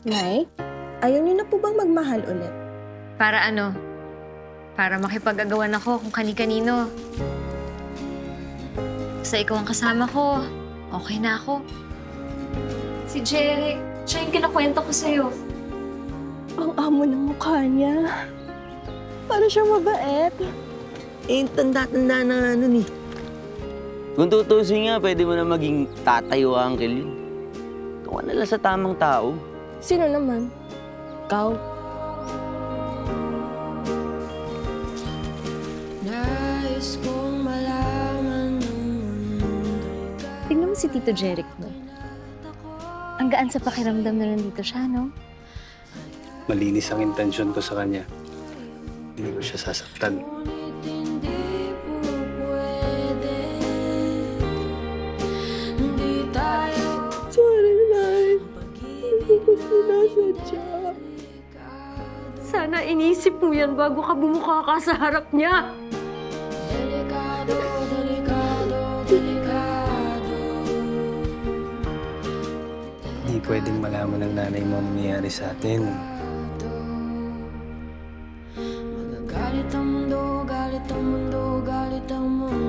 Nay, ayaw niyo na po bang magmahal ulit? Para ano? Para makipag-agawan ako kung kani-kanino. Sa ikaw ang kasama ko, okay na ako. Si Jeric, siya yung kinakwento ko sa'yo. Ang amo ng mukha niya. Para siyang mabait. Eh, tanda-tanda na nga nun eh. Kung tutusin nga, pwede mo na maging tatay o uncle yun. Tuwa na lang sa tamang tao. Sino naman? Ikaw? Tingnan mo si Tito Jeric mo. Ang gaan sa pakiramdam na nandito siya, no? Malinis ang intensyon ko sa kanya. Hindi ko siya sasaktan. Sorry, Nay. Hindi ko sinasadya. Sana inisip mo yan bago ka bumuka ka sa harap niya. Hindi pwedeng malaman ng nanay mo ang nangyayari sa atin. Galit ang mundo, galit ang mundo, galit ang mundo.